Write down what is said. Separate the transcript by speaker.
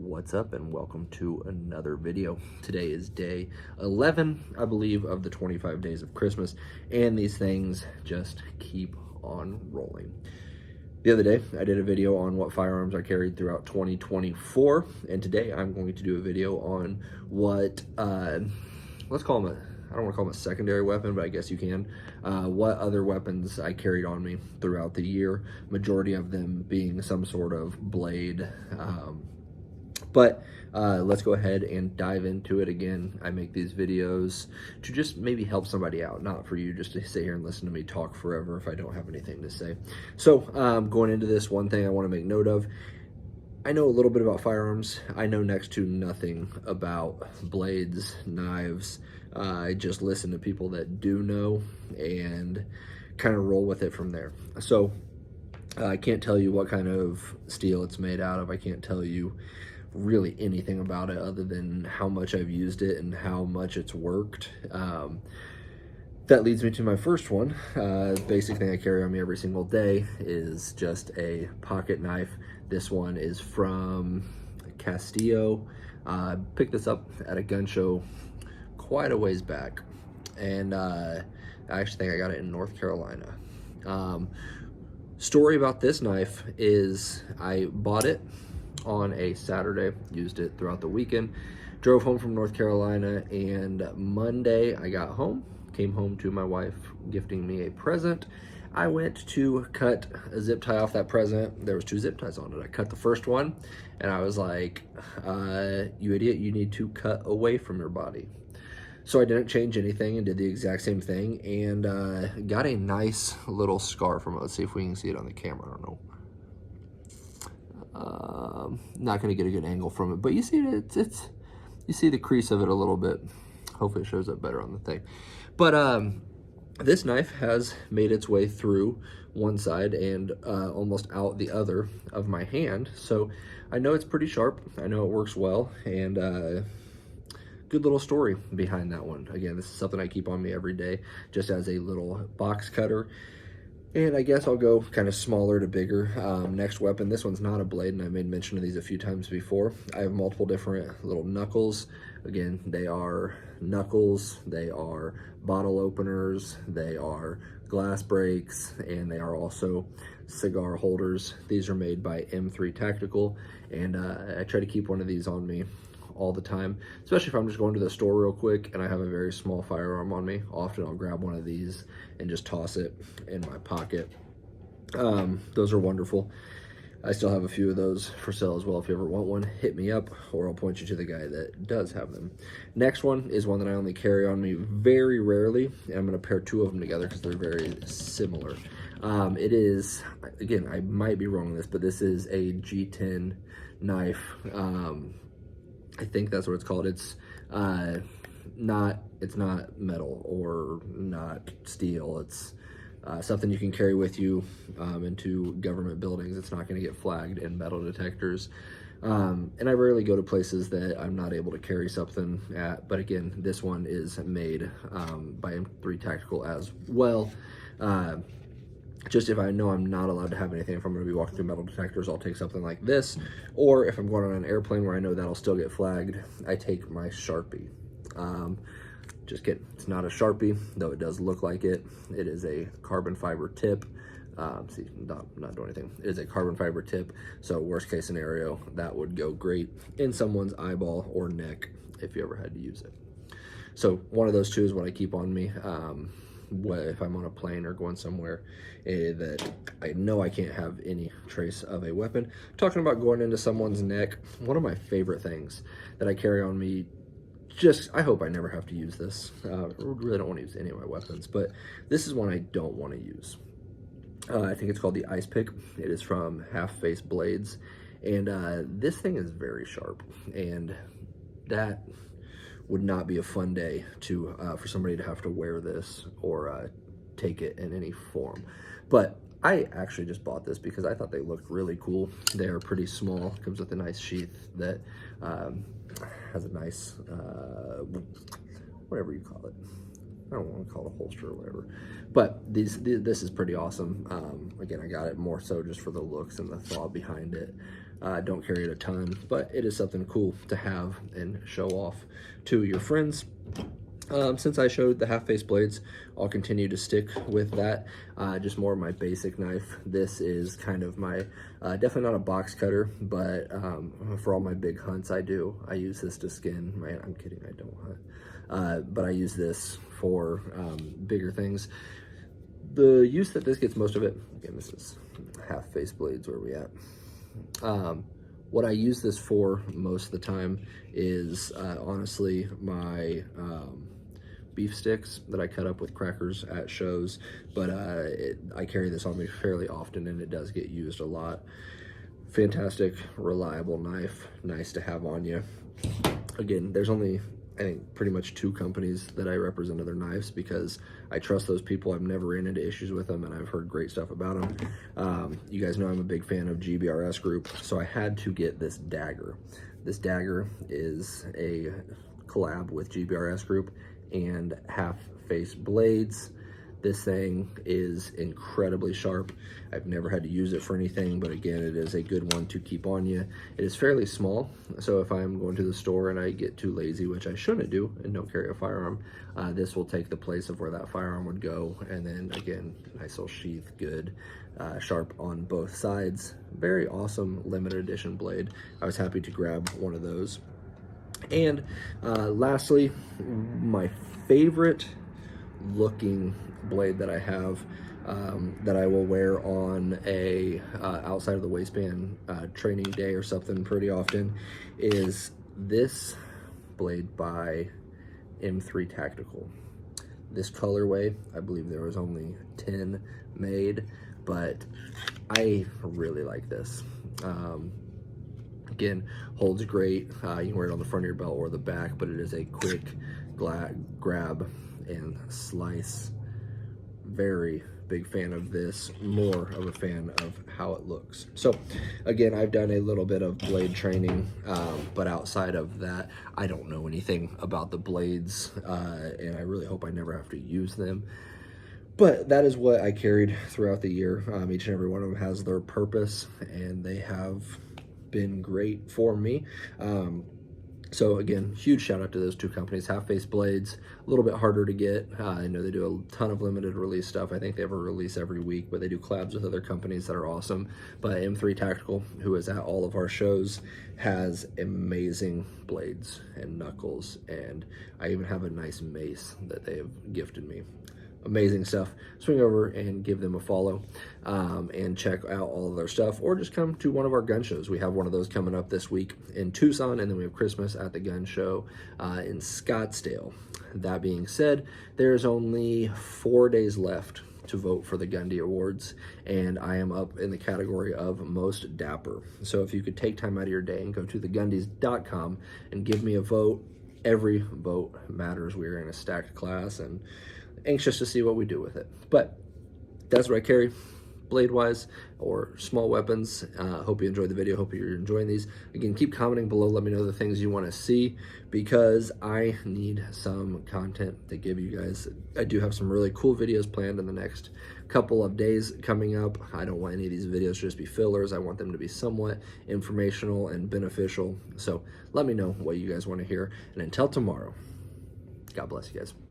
Speaker 1: What's up and welcome to another video. Today is day 11, I believe, of the 25 days of Christmas, and these things just keep on rolling. The other day, I did a video on what firearms I carried throughout 2024, and today I'm going to do a video on what, let's call them I don't want to call them a secondary weapon, but I guess you can. What other weapons I carried on me throughout the year, majority of them being some sort of blade. But let's go ahead and dive into it. Again, I make these videos to just maybe help somebody out, not for you just to sit here and listen to me talk forever if I don't have anything to say. So going into this, one thing I want to make note of, I know a little bit about firearms. I know next to nothing about blades, knives. I just listen to people that do know and kind of roll with it from there. So I can't tell you what kind of steel it's made out of. I can't tell you really anything about it other than how much I've used it and how much it's worked. That leads me to my first one. Basic thing I carry on me every single day is just a pocket knife. This one is from Castillo. Picked this up at a gun show quite a ways back, and I actually think I got it in North Carolina. Story about this knife is I bought it on a Saturday, used it throughout the weekend, drove home from North Carolina, and Monday I got home, came home to my wife gifting me a present. I went to cut a zip tie off that present. There was 2 zip ties on it. I cut the first one and I was like, you idiot, you need to cut away from your body. So I didn't change anything and did the exact same thing, and got a nice little scar from it. Let's see if we can see it on the camera. I don't know. Not going to get a good angle from it, but you see it, you see the crease of it a little bit. Hopefully it shows up better on the thing. But this knife has made its way through one side and almost out the other of my hand. So I know it's pretty sharp. I know it works well, and good little story behind that one. Again, this is something I keep on me every day just as a little box cutter. And I guess I'll go kind of smaller to bigger. Next weapon, this one's not a blade, and I made mention of these a few times before. I have multiple different little knuckles. Again, they are knuckles, they are bottle openers, they are glass breaks, and they are also cigar holders. These are made by M3 Tactical, and I try to keep one of these on me all the time, especially if I'm just going to the store real quick and I have a very small firearm on me. Often I'll grab one of these and just toss it in my pocket. Those are wonderful. I still have a few of those for sale as well. If you ever want one, hit me up, or I'll point you to the guy that does have them. Next one is one that I only carry on me very rarely, and I'm going to pair 2 of them together because they're very similar. It is, again, I might be wrong on this, but this is a G10 knife. I think that's what it's called. It's not metal or not steel. It's something you can carry with you into government buildings. It's not going to get flagged in metal detectors. And I rarely go to places that I'm not able to carry something at. But again, this one is made by M3 Tactical as well. Just if I know I'm not allowed to have anything, if I'm going to be walking through metal detectors, I'll take something like this. Or if I'm going on an airplane where I know that'll still get flagged, I take my Sharpie. Just kidding. It's not a Sharpie, though it does look like it. It is a carbon fiber tip. See, not doing anything. It is a carbon fiber tip. So worst case scenario, that would go great in someone's eyeball or neck if you ever had to use it. So one of those 2 is what I keep on me. If I'm on a plane or going somewhere that I know I can't have any trace of a weapon. Talking about going into someone's neck, one of my favorite things that I carry on me, I hope I never have to use this. I really don't want to use any of my weapons, but this is one I don't want to use. I think it's called the Ice Pick. It is from Half Face Blades, and this thing is very sharp, and that would not be a fun day to for somebody to have to wear this or take it in any form. But I actually just bought this because I thought they looked really cool. They are pretty small. Comes with a nice sheath that has a nice, whatever you call it, I don't want to call it a holster or whatever, but this is pretty awesome. Again, I got it more so just for the looks and the thought behind it. Don't carry it a ton, but it is something cool to have and show off to your friends. Since I showed the half-face blades, I'll continue to stick with that. Just more of my basic knife. This is kind of my, definitely not a box cutter, but for all my big hunts I use this to skin. Man, I'm kidding, I don't hunt. But I use this for bigger things. The use that this gets most of it, again, this is half-face blades where we at. What I use this for most of the time is honestly my beef sticks that I cut up with crackers at shows, but I carry this on me fairly often and it does get used a lot. Fantastic, reliable knife, nice to have on you. Again, there's only, I think, pretty much 2 companies that I represent other knives because I trust those people. I've never ran into issues with them and I've heard great stuff about them. You guys know I'm a big fan of GBRS Group, so I had to get this dagger. This dagger is a collab with GBRS Group and half-face blades. This thing is incredibly sharp. I've never had to use it for anything, but again, it is a good one to keep on you. It is fairly small, so if I'm going to the store and I get too lazy, which I shouldn't do, and don't carry a firearm, this will take the place of where that firearm would go. And then again, nice little sheath, good, sharp on both sides. Very awesome limited edition blade. I was happy to grab one of those. And lastly, my favorite looking blade that I have that I will wear on a outside of the waistband training day or something pretty often is this blade by M3 Tactical. This colorway, I believe there was only 10 made, but I really like this. Again, holds great. You can wear it on the front of your belt or the back, but it is a quick grab and slice. Very big fan of this, more of a fan of how it looks. So again, I've done a little bit of blade training, but outside of that, I don't know anything about the blades, and I really hope I never have to use them. But that is what I carried throughout the year. Each and every one of them has their purpose, and they have been great for me. So again, huge shout out to those 2 companies. Half-face blades, a little bit harder to get. I know they do a ton of limited release stuff. I think they have a release every week, but they do collabs with other companies that are awesome. But M3 Tactical, who is at all of our shows, has amazing blades and knuckles, and I even have a nice mace that they have gifted me. Amazing stuff. Swing over and give them a follow and check out all of their stuff, or just come to one of our gun shows. We have one of those coming up this week in Tucson, and then we have Christmas at the gun show in Scottsdale. That being said, there's only 4 days left to vote for the GunTv Awards, and I am up in the category of Most Dapper. So if you could take time out of your day and go to thegundies.com and give me a vote. Every vote matters. We're in a stacked class and anxious to see what we do with it. But that's what I carry blade wise or small weapons. Hope you enjoyed the video. Hope you're enjoying these. Again, keep commenting below. Let me know the things you want to see, because I need some content to give you guys. I do have some really cool videos planned in the next couple of days coming up. I don't want any of these videos to just be fillers. I want them to be somewhat informational and beneficial. So let me know what you guys want to hear. And until tomorrow, God bless you guys.